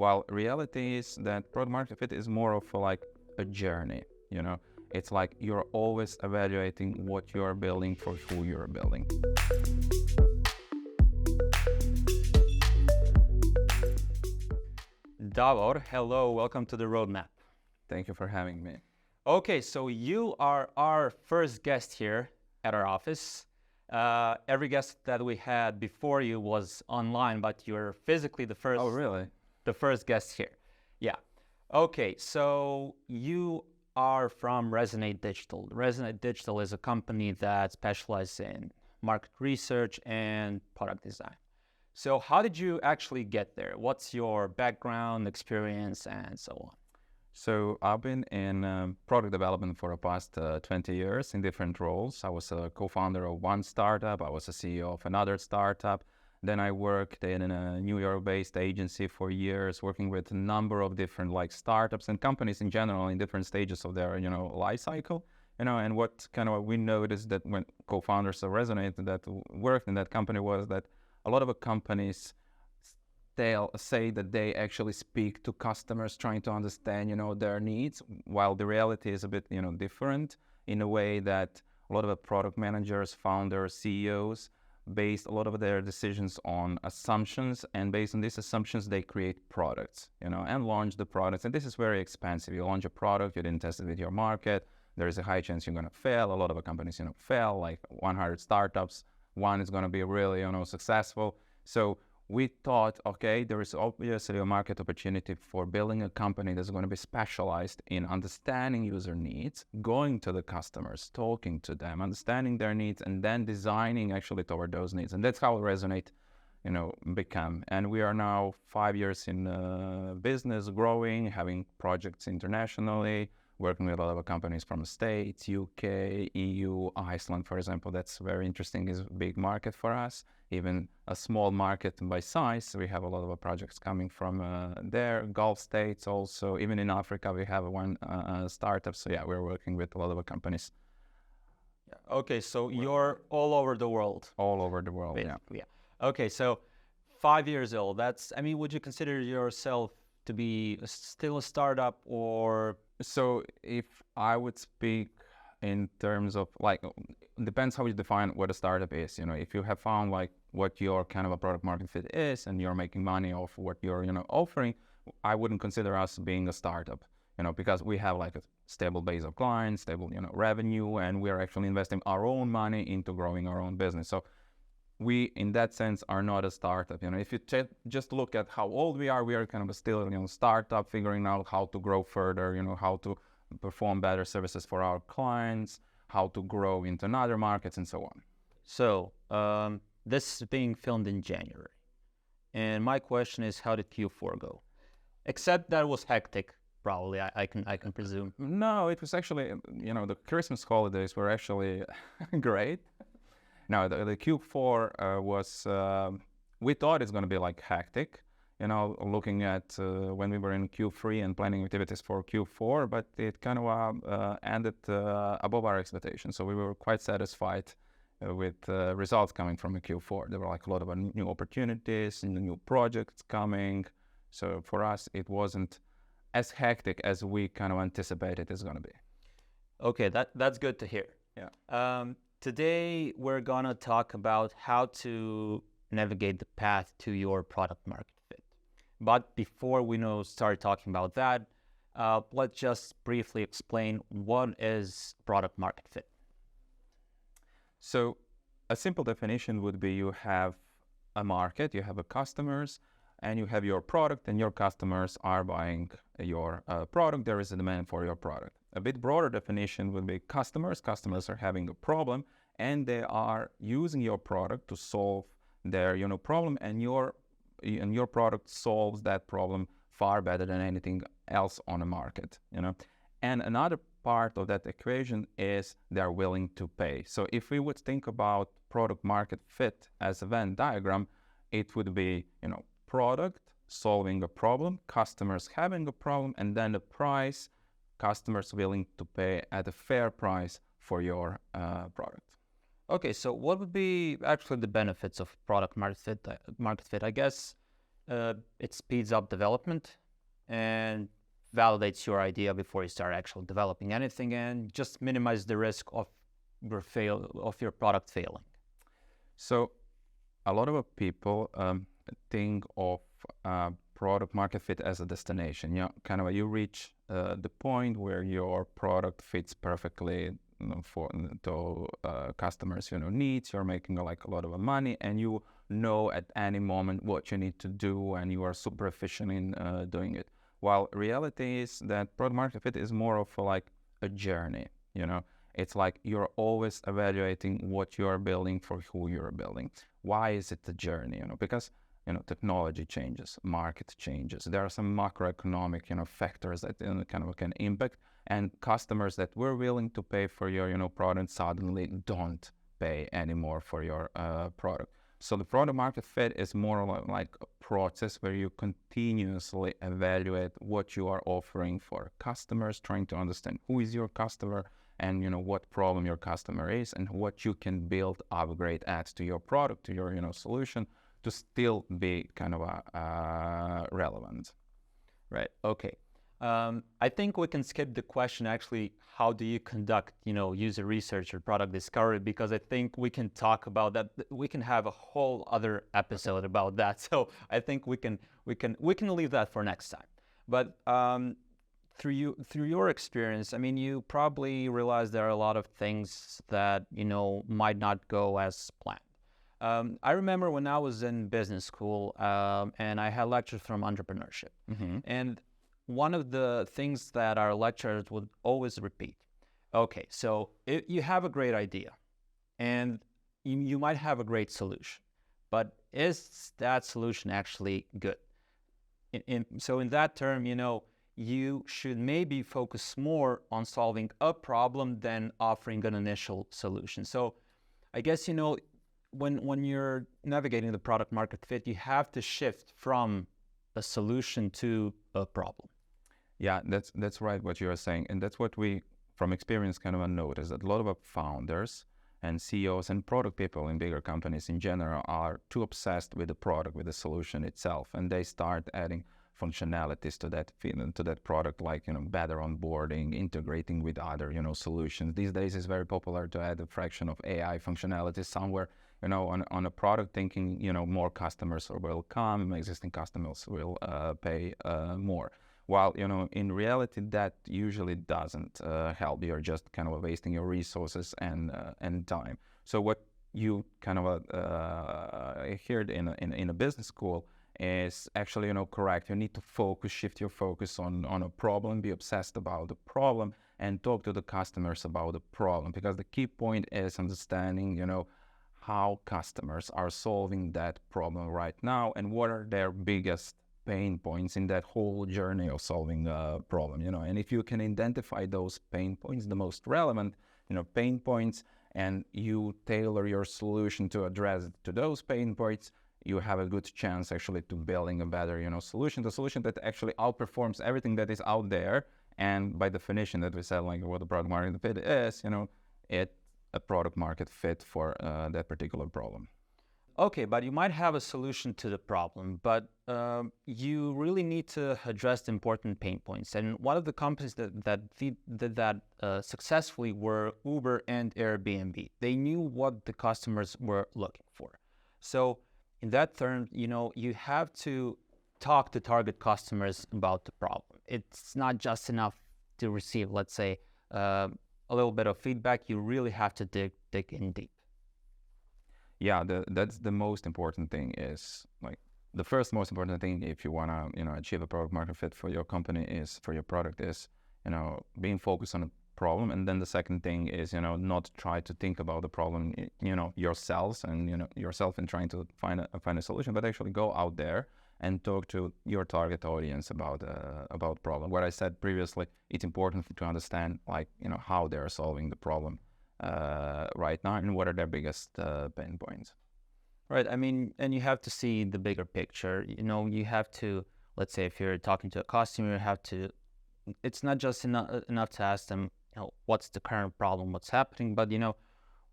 while reality is that product market fit is more of like a journey, you know. It's like you're always evaluating what you're building for who you're building. Davor, hello, welcome to the roadmap. Thank you for having me. Okay, so you are our first guest here at our office. Every guest that we had before you was online, but you're physically the first. Oh, really? The first guest here. Yeah. Okay, so you are from Resonate Digital. Resonate Digital is a company that specializes in market research and product design. So how did you actually get there? What's your background, experience, and so on? So I've been in product development for the past 20 years in different roles. I was a co-founder of one startup. I was a CEO of another startup. Then I worked in a New York-based agency for years, working with a number of different like startups and companies in general in different stages of their, life cycle. And what kind of we noticed that when co-founders of Resonate that worked in that company was that a lot of the companies say that they actually speak to customers trying to understand, their needs, while the reality is a bit, different in a way that a lot of the product managers, founders, CEOs based a lot of their decisions on assumptions, and based on these assumptions, they create products, and launch the products. And this is very expensive. You launch a product, you didn't test it with your market. There is a high chance you're going to fail. A lot of the companies, fail, like 100 startups. One is going to be really, successful. So we thought, okay, there is obviously a market opportunity for building a company that's going to be specialized in understanding user needs, going to the customers, talking to them, understanding their needs, and then designing actually toward those needs. And that's how Resonate, become. And we are now 5 years in business, growing, having projects internationally, working with a lot of companies from the States, UK, EU, Iceland, for example. That's very interesting, is a big market for us. Even a small market by size, we have a lot of projects coming from there. Gulf states also, even in Africa, we have one startup. So yeah, we're working with a lot of companies. Yeah. Okay, so you're all over the world. All over the world, basically. Yeah. Okay, so 5 years old, would you consider yourself to be still a startup, or? So if I would speak in terms of like, depends how you define what a startup is. If you have found like what your kind of a product market fit is and you're making money off what you're, offering, I wouldn't consider us being a startup, because we have like a stable base of clients, stable, revenue, and we are actually investing our own money into growing our own business. So we, in that sense, are not a startup. If you just look at how old we are kind of still, startup, figuring out how to grow further, how to perform better services for our clients, how to grow into other markets, and so on. So this is being filmed in January, and my question is, how did Q4 go? Except that it was hectic, probably. I can presume. No, it was actually, the Christmas holidays were actually great. Now, the Q4 was, we thought it's going to be like hectic, looking at when we were in Q3 and planning activities for Q4, but it kind of ended above our expectations. So we were quite satisfied with results coming from the Q4. There were like a lot of new opportunities and new projects coming. So for us, it wasn't as hectic as we kind of anticipated it's going to be. Okay, that's good to hear. Yeah. Today, we're going to talk about how to navigate the path to your product market fit. But before we start talking about that, let's just briefly explain what is product market fit. So a simple definition would be you have a market, you have a customers, and you have your product, and your customers are buying your product. There is a demand for your product. A bit broader definition would be customers. Customers are having a problem, and they are using your product to solve their problem, and your product solves that problem far better than anything else on the market. And another part of that equation is they're willing to pay. So if we would think about product market fit as a Venn diagram, it would be product solving a problem, customers having a problem, and then the price, customers willing to pay at a fair price for your product. Okay, so what would be actually the benefits of product market fit? I guess it speeds up development and validates your idea before you start actually developing anything, and just minimize the risk of your product failing. So a lot of people think of product market fit as a destination. Kind of you reach the point where your product fits perfectly for to customers needs. You're making like a lot of money, and you know at any moment what you need to do, and you are super efficient in doing it. While reality is that product market fit is more of like a journey. It's like you're always evaluating what you're building for who you're building. Why is it a journey? Because technology changes, market changes. There are some macroeconomic factors that kind of can impact, and customers that were willing to pay for your product suddenly don't pay anymore for your product. So the product market fit is more like a process where you continuously evaluate what you are offering for customers, trying to understand who is your customer, and what problem your customer is, and what you can build, upgrade, add to your product, to your solution, to still be kind of relevant. Right. Okay. I think we can skip the question, actually, how do you conduct, user research or product discovery? Because I think we can talk about that. We can have a whole other episode about that. So I think we can leave that for next time. But through your experience, I mean, you probably realize there are a lot of things that might not go as planned. I remember when I was in business school, and I had lectures from entrepreneurship, and one of the things that our lecturers would always repeat: okay, so you have a great idea, and you might have a great solution, but is that solution actually good? So in that term, you should maybe focus more on solving a problem than offering an initial solution. So I guess, when you're navigating the product market fit, you have to shift from a solution to a problem. Yeah, that's right what you are saying. And that's what we, from experience, kind of notice, that a lot of founders and CEOs and product people in bigger companies in general are too obsessed with the product, with the solution itself. And they start adding functionalities to that product, like better onboarding, integrating with other solutions. These days it's very popular to add a fraction of AI functionalities somewhere on a product, thinking more customers will come, existing customers will pay more. While in reality that usually doesn't help. You're just kind of wasting your resources and time. So what you kind of heard in a business school is actually correct. You need to shift your focus on a problem, be obsessed about the problem, and talk to the customers about the problem. Because the key point is understanding how customers are solving that problem right now, and what are their biggest pain points in that whole journey of solving a problem. And if you can identify those pain points, the most relevant pain points, and you tailor your solution to address to those pain points, you have a good chance actually to building a better solution, the solution that actually outperforms everything that is out there. And by definition, that we said, like, what the product market fit is, it's a product market fit for that particular problem. Okay, but you might have a solution to the problem, but you really need to address the important pain points. And one of the companies that did that successfully were Uber and Airbnb. They knew what the customers were looking for. So in that term, you have to talk to target customers about the problem. It's not just enough to receive, let's say, a little bit of feedback. You really have to dig in deep. Yeah, that's the most important thing. Is like the first most important thing if you want to achieve a product market fit for your company, is for your product, is being focused on a problem. And then the second thing is not try to think about the problem yourself and trying to find a solution, but actually go out there and talk to your target audience about problem. What I said previously, it's important to understand how they're solving the problem right now, and what are their biggest pain points. Right. I mean, and you have to see the bigger picture. You have to, let's say, if you're talking to a customer, it's not just enough to ask them, what's the current problem, what's happening, but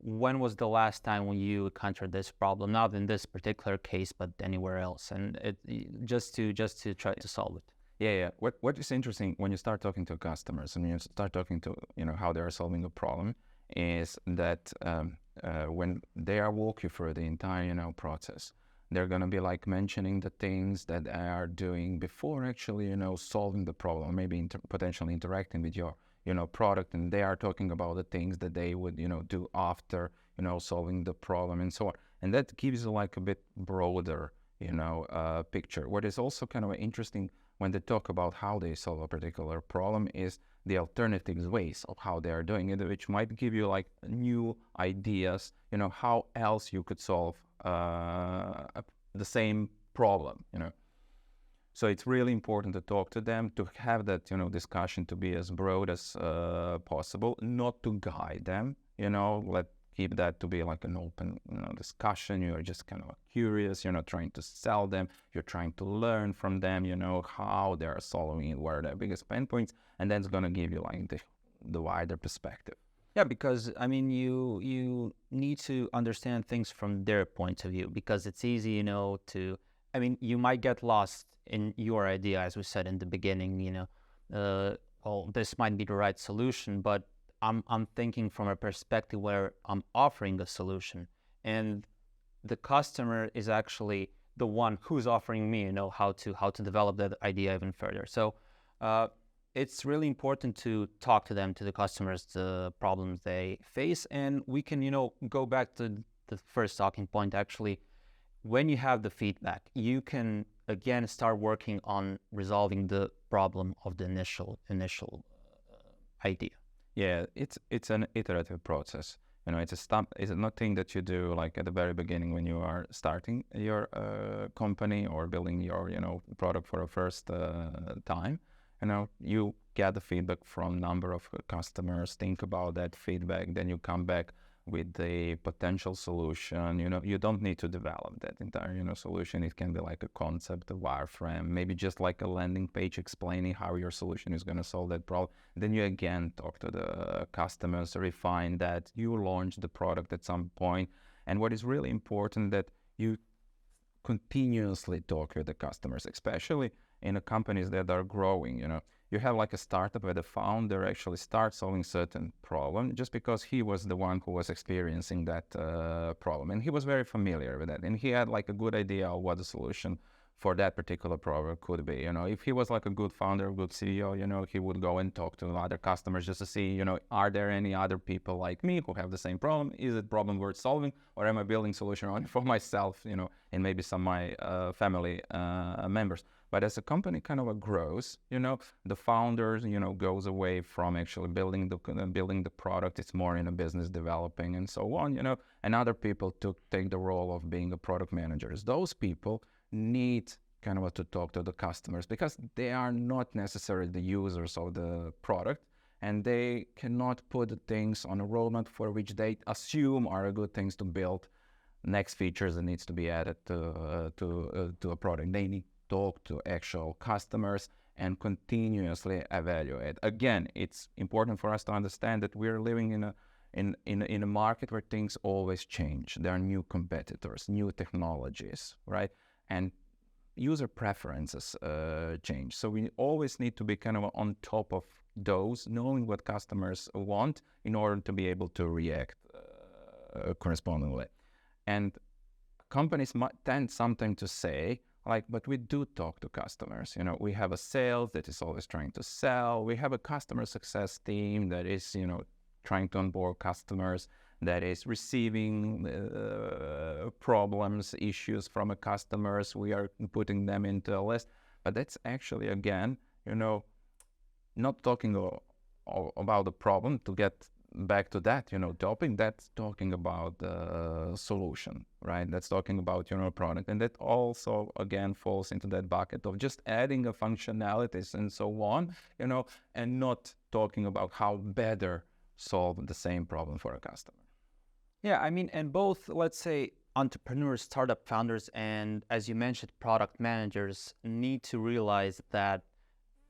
when was the last time when you encountered this problem? Not in this particular case, but anywhere else, and just to try to solve it. Yeah. What is interesting when you start talking to customers and you start talking to how they are solving a problem is that when they are walk you through the entire process, they're gonna be like mentioning the things that they are doing before actually solving the problem, maybe potentially interacting with your product, and they are talking about the things that they would do after solving the problem and so on, and that gives you like a bit broader picture. What is also kind of interesting when they talk about how they solve a particular problem is the alternative ways of how they are doing it, which might give you like new ideas, how else you could solve the same problem, So it's really important to talk to them, to have that, discussion to be as broad as possible, not to guide them, keep that to be like an open discussion. You're just kind of curious, you're not trying to sell them, you're trying to learn from them, how they're solving it, what are their biggest pain points, and that's going to give you like the wider perspective. Yeah, because I mean, you need to understand things from their point of view, because it's easy, I mean, you might get lost in your idea, as we said in the beginning, well, this might be the right solution, but I'm thinking from a perspective where I'm offering a solution, and the customer is actually the one who's offering me, how to develop that idea even further. So it's really important to talk to them, to the customers, the problems they face, and we can, go back to the first talking point. Actually, when you have the feedback, you can again start working on resolving the problem of the initial idea. Yeah, it's an iterative process. It's nothing that you do like at the very beginning when you are starting your company or building your product for a first time. You get the feedback from number of customers, think about that feedback, then you come back with the potential solution. You don't need to develop that entire solution. It can be like a concept, a wireframe, maybe just like a landing page explaining how your solution is going to solve that problem. Then you again talk to the customers, refine that, you launch the product at some point. And what is really important that you continuously talk with the customers, especially in the companies that are growing. You have like a startup where the founder actually starts solving certain problem just because he was the one who was experiencing that problem, and he was very familiar with that, and he had like a good idea of what the solution for that particular problem could be. If he was like a good founder, a good CEO, he would go and talk to other customers just to see, are there any other people like me who have the same problem? Is it problem worth solving, or am I building solution only for myself, and maybe some of my family members? But as a company kind of grows, the founders, goes away from actually building the product. It's more in a business developing and so on, and other people take the role of being a product managers. Those people need kind of to talk to the customers because they are not necessarily the users of the product, and they cannot put the things on a roadmap for which they assume are good things to build. Next features that needs to be added to a product. They need talk to actual customers and continuously evaluate. Again, it's important for us to understand that we're living in a market where things always change. There are new competitors, new technologies, right? And user preferences change. So we always need to be kind of on top of those, knowing what customers want in order to be able to react correspondingly. And companies might tend sometimes to say, but we do talk to customers. We have a sales that is always trying to sell. We have a customer success team that is, trying to onboard customers, that is receiving problems, issues from a customers. We are putting them into a list. But that's actually, again, not talking about the problem to get back to that, topic. That's talking about the solution, right? That's talking about your product, and that also again falls into that bucket of just adding a functionalities and so on, and not talking about how better solve the same problem for a customer. Yeah, I mean, and both, let's say, entrepreneurs, startup founders, and as you mentioned, product managers need to realize that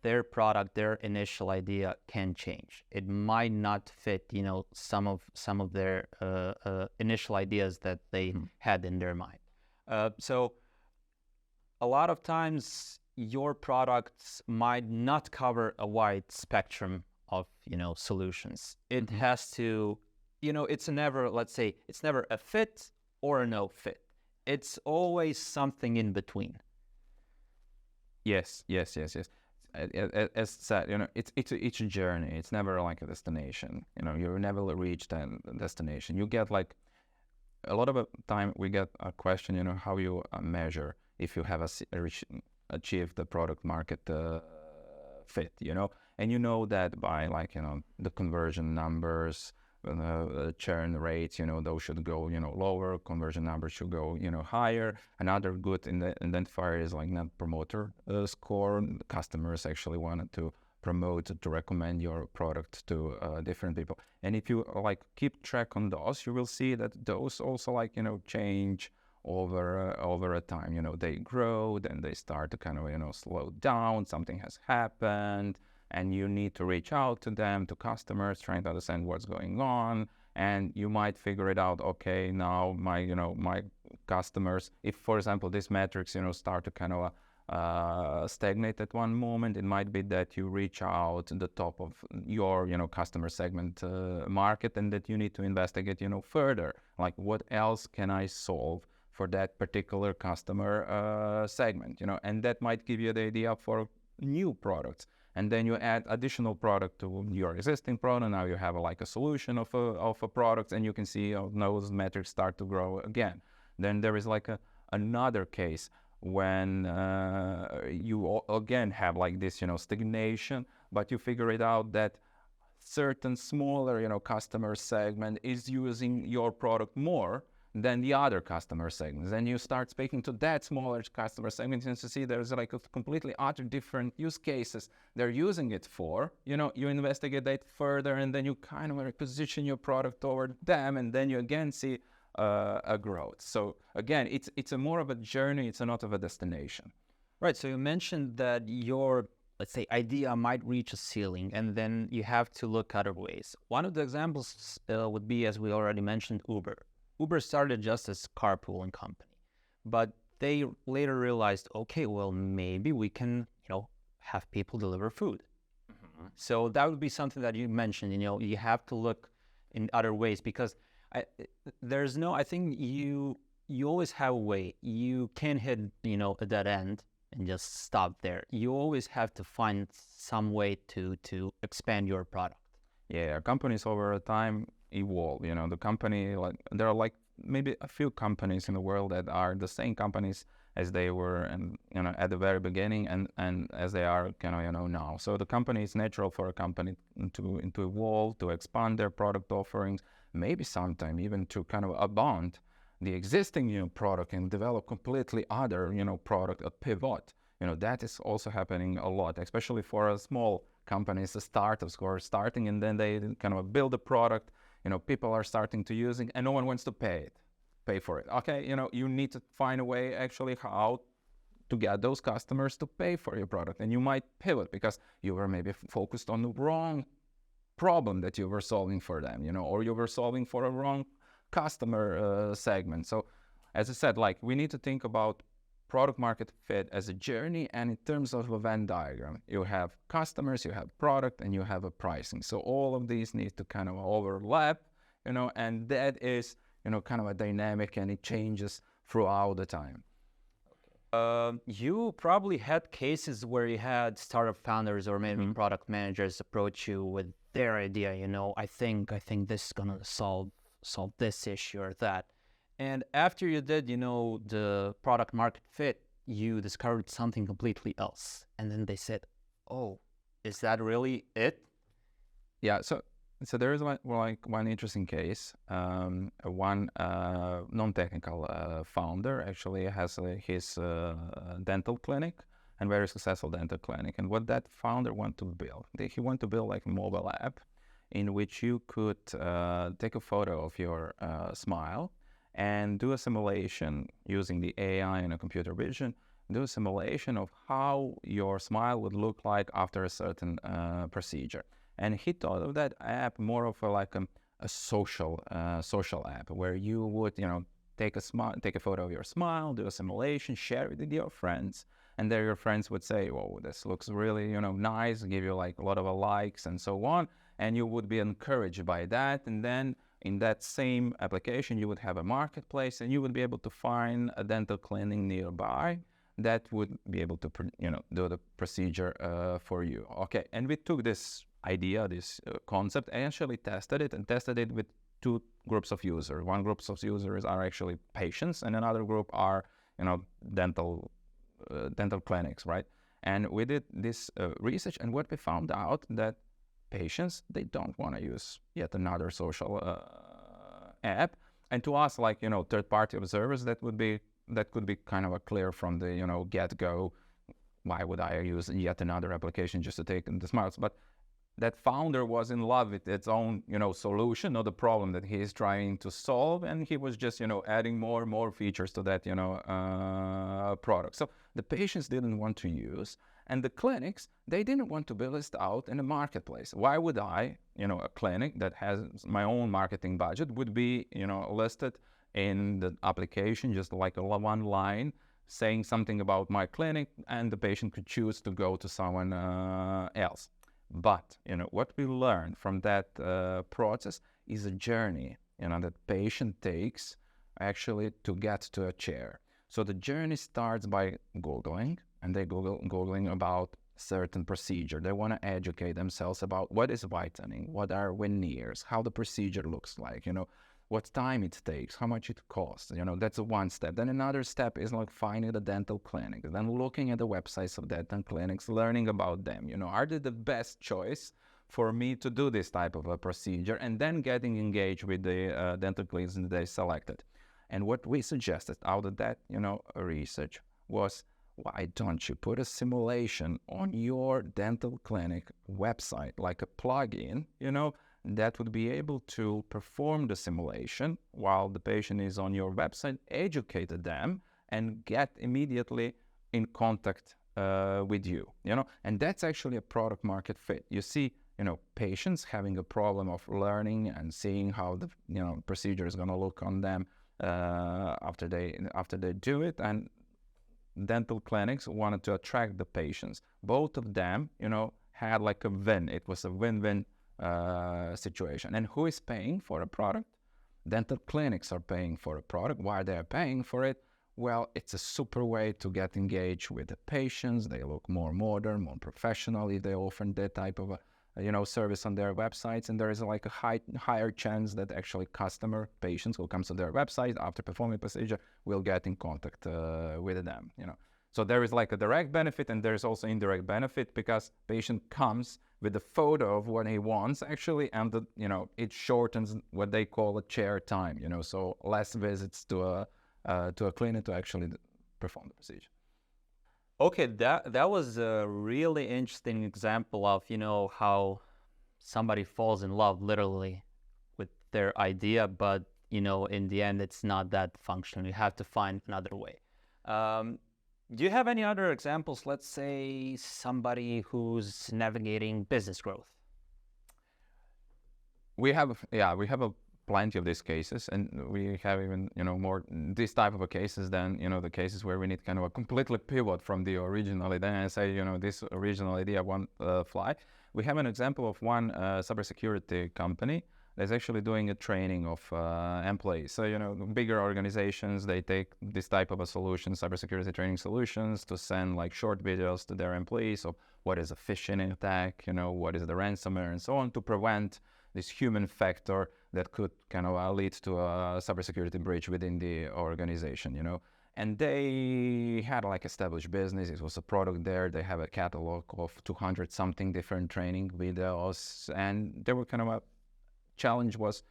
their product, their initial idea can change. It might not fit, some of their initial ideas that they had in their mind. So a lot of times your products might not cover a wide spectrum of, solutions. It has to, it's never, let's say, it's never a fit or a no fit. It's always something in between. Yes. As said, it's a journey. It's never like a destination. You never reach that destination. You get like a lot of the time we get a question. How you measure if you have achieved the product market fit. And that by like the conversion numbers. Churn rates, those should go, lower. Conversion numbers should go, higher. Another good identifier is like net promoter score. Customers actually wanted to promote, to recommend your product to different people. And if you like keep track on those, you will see that those also like, change over a time. They grow, then they start to kind of, slow down. Something has happened. And you need to reach out to them, to customers, trying to understand what's going on. And you might figure it out, okay, now my customers, if, for example, these metrics, start to kind of stagnate at one moment, it might be that you reach out to the top of your, customer segment market, and that you need to investigate, further, like what else can I solve for that particular customer segment, and that might give you the idea for new products. And then you add additional product to your existing product. Now you have like a solution of a product, and you can see those metrics start to grow again. Then there is like another case when you again have like this, stagnation, but you figure it out that certain smaller, customer segment is using your product more than the other customer segments. And you start speaking to that smaller customer segment, and to see there's like a completely other different use cases they're using it for. You investigate that further, and then you kind of reposition your product toward them, and then you again see a growth. So again, it's a more of a journey. It's not of a destination. Right. So you mentioned that your, let's say, idea might reach a ceiling, and then you have to look other ways. One of the examples would be, as we already mentioned, Uber. Uber started just as a carpooling company, but they later realized, okay, well, maybe we can, have people deliver food. So that would be something that you mentioned, you have to look in other ways, because I think you always have a way. You can't hit, a dead end and just stop there. You always have to find some way to expand your product. Yeah, companies over time evolve. The company, like there are like maybe a few companies in the world that are the same companies as they were, and at the very beginning, and as they are kind of now. So the company, is natural for a company to evolve, to expand their product offerings, maybe sometime even to kind of abandon the existing product and develop completely other product, a pivot. That is also happening a lot, especially for a small companies, the startups who are starting, and then they kind of build a product, people are starting to use it, and no one wants to pay for it. Okay, you need to find a way actually how to get those customers to pay for your product, and you might pivot because you were maybe focused on the wrong problem that you were solving for them, or you were solving for a wrong customer segment. So as I said, like we need to think about product market fit as a journey, and in terms of a Venn diagram, you have customers, you have product, and you have a pricing. So all of these need to kind of overlap, and that is, kind of a dynamic, and it changes throughout the time. You probably had cases where you had startup founders or maybe product managers approach you with their idea. I think this is gonna solve this issue or that. And after you did, the product market fit, you discovered something completely else. And then they said, oh, is that really it? Yeah, so there is one interesting case. One non-technical founder actually has his dental clinic, and very successful dental clinic. And what that founder want to build, he want to build like a mobile app in which you could take a photo of your smile and do a simulation using the AI and a computer vision do a simulation of how your smile would look like after a certain procedure. And he thought of that app more of a social app where you would, take a photo of your smile, do a simulation, share it with your friends, and there your friends would say, "Whoa, this looks really, nice," give you like a lot of likes and so on, and you would be encouraged by that. And then in that same application, you would have a marketplace, and you would be able to find a dental clinic nearby that would be able to, do the procedure for you. Okay, and we took this idea, this concept, and actually tested it with two groups of users. One group of users are actually patients, and another group are, dental clinics, right? And we did this research, and what we found out that patients, they don't want to use yet another social app. And to us, like, third-party observers, that could be kind of a clear from the, get-go, why would I use yet another application just to take the smiles? But that founder was in love with its own, solution, not the problem that he is trying to solve, and he was just, adding more and more features to that, product. So the patients didn't want to use, and the clinics, they didn't want to be listed out in the marketplace. Why would I, a clinic that has my own marketing budget would be, listed in the application, just like one line saying something about my clinic, and the patient could choose to go to someone else. But, what we learned from that process is a journey, that patient takes actually to get to a chair. So the journey starts by Googling, and they Googling about certain procedure. They want to educate themselves about what is whitening, what are veneers, how the procedure looks like, what time it takes, how much it costs. That's one step. Then another step is like finding a dental clinic, then looking at the websites of dental clinics, learning about them. Are they the best choice for me to do this type of a procedure? And then getting engaged with the dental clinics that they selected. And what we suggested out of that, research was, why don't you put a simulation on your dental clinic website, like a plugin, that would be able to perform the simulation while the patient is on your website, educate them, and get immediately in contact with you, and that's actually a product market fit. You see, patients having a problem of learning and seeing how the, procedure is going to look on them after they do it, and dental clinics wanted to attract the patients. Both of them, had like a win. It was a win-win situation. And who is paying for a product? Dental clinics are paying for a product. Why they are paying for it? Well, it's a super way to get engaged with the patients. They look more modern, more professional if they offer that type of service on their websites. And there is like a higher chance that actually patients who comes to their website after performing a procedure will get in contact with them. So there is like a direct benefit, and there's also indirect benefit, because patient comes with a photo of what he wants actually, and it shortens what they call a chair time. So less visits to a clinic to actually perform the procedure. Okay, that was a really interesting example of, how somebody falls in love literally with their idea, but, in the end, it's not that functional. You have to find another way. Do you have any other examples? Let's say somebody who's navigating business growth. We have a plenty of these cases, and we have even more this type of cases than the cases where we need kind of a completely pivot from the original idea and say this original idea won't fly. We have an example of one cybersecurity company that's actually doing a training of employees. So bigger organizations, they take this type of a solution, cybersecurity training solutions, to send like short videos to their employees of what is a phishing attack, what is the ransomware, and so on, to prevent this human factor that could kind of lead to a cybersecurity breach within the organization, And they had like established business. It was a product there. They have a catalog of 200 something different training videos, and they were kind of a challenge was,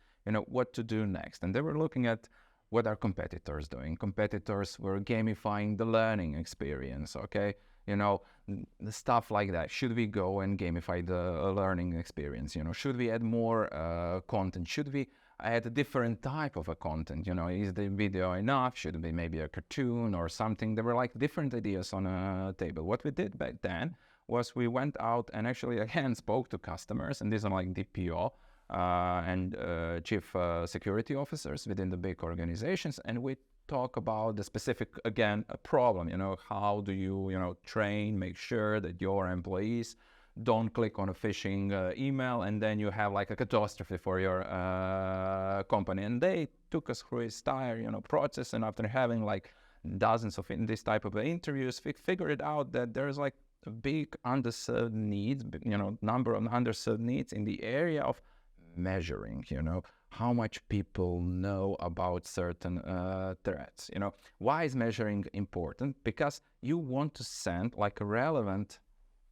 what to do next. And they were looking at what are competitors doing. Competitors were gamifying the learning experience, okay? The stuff like that. Should we go and gamify the learning experience? Should we add more content? Should we I had a different type of a content. Is the video enough? Should it be maybe a cartoon or something? There were like different ideas on a table. What we did back then was we went out and actually again spoke to customers, and these are like DPO and chief security officers within the big organizations, and we talk about the specific, again, a problem. How do you train, make sure that your employees don't click on a phishing email and then you have like a catastrophe for your company. And they took us through this entire process, and after having like dozens of this type of interviews, we figured out that there's like a big underserved needs, number of underserved needs in the area of measuring, how much people know about certain threats. Why is measuring important? Because you want to send like a relevant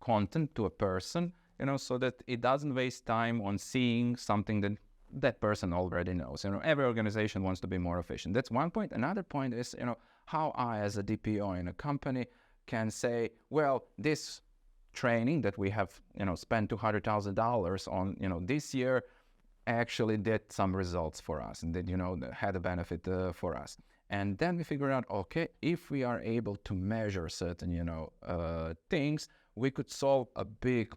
content to a person, so that it doesn't waste time on seeing something that that person already knows. Every organization wants to be more efficient. That's one point. Another point is, how I, as a DPO in a company, can say, well, this training that we have, spent $200,000 on, this year actually did some results for us and did, had a benefit for us. And then we figure out, okay, if we are able to measure certain, things, we could solve a big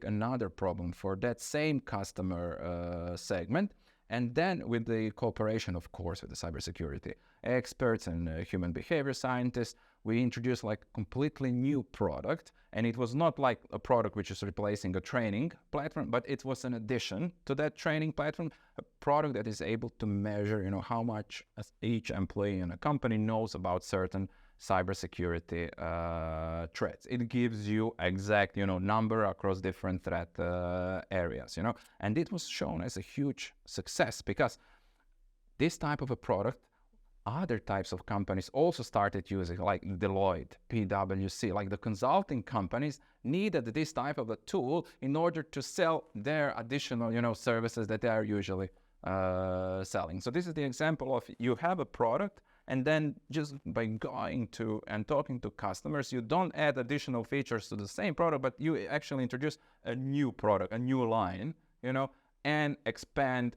another problem for that same customer segment. And then with the cooperation, of course, with the cybersecurity experts and human behavior scientists, we introduced like a completely new product. And it was not like a product which is replacing a training platform, but it was an addition to that training platform, a product that is able to measure, how much each employee in a company knows about certain cybersecurity threats. It gives you exact, number across different threat areas, and it was shown as a huge success because this type of a product, other types of companies also started using, like Deloitte, PwC, like the consulting companies needed this type of a tool in order to sell their additional, services that they are usually selling. So this is the example of you have a product, and then just by going to and talking to customers, you don't add additional features to the same product, but you actually introduce a new product, a new line, and expand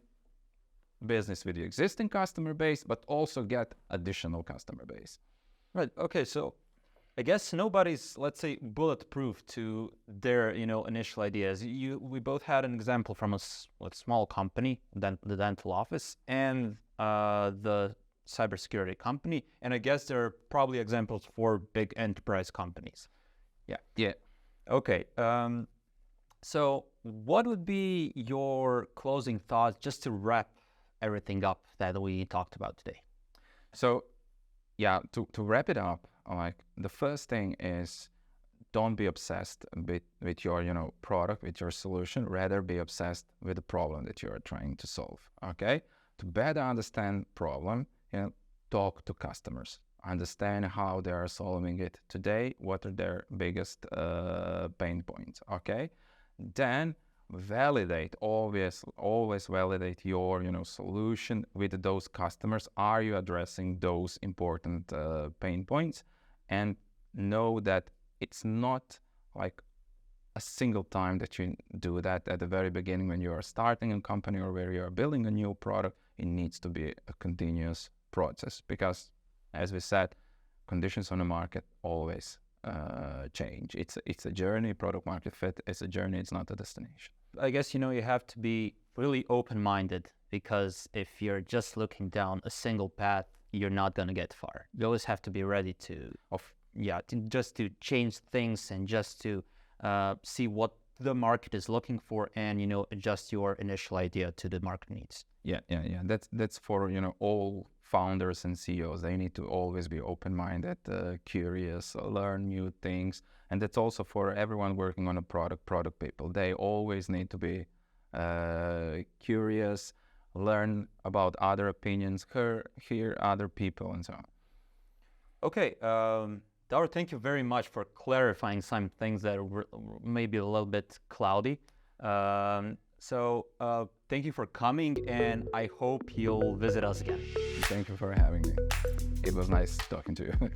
business with the existing customer base, but also get additional customer base. Right. Okay. So I guess nobody's, let's say, bulletproof to their, initial ideas. We both had an example from a small company, the dental office, and the cybersecurity company. And I guess there are probably examples for big enterprise companies. Yeah. Okay. So what would be your closing thoughts just to wrap everything up that we talked about today? So, to wrap it up, like the first thing is, don't be obsessed with your, product, with your solution. Rather be obsessed with the problem that you are trying to solve. Okay. To better understand problem, talk to customers. Understand how they are solving it today. What are their biggest pain points? Okay. Then validate, always validate your solution with those customers. Are you addressing those important pain points? And know that it's not like a single time that you do that at the very beginning when you are starting a company or where you are building a new product. It needs to be a continuous process because, as we said, conditions on the market always change. It's a journey. Product market fit is a journey. It's not a destination. I guess, you have to be really open-minded, because if you're just looking down a single path, you're not going to get far. You always have to be ready to change things and just to see what the market is looking for and, adjust your initial idea to the market needs. Yeah. That's for, all founders and CEOs. They need to always be open-minded, curious, learn new things. And that's also for everyone working on a product people. They always need to be curious, learn about other opinions, hear other people, and so on. Okay. Davor, thank you very much for clarifying some things that were maybe a little bit cloudy. So thank you for coming, and I hope you'll visit us again. Thank you for having me. It was nice talking to you.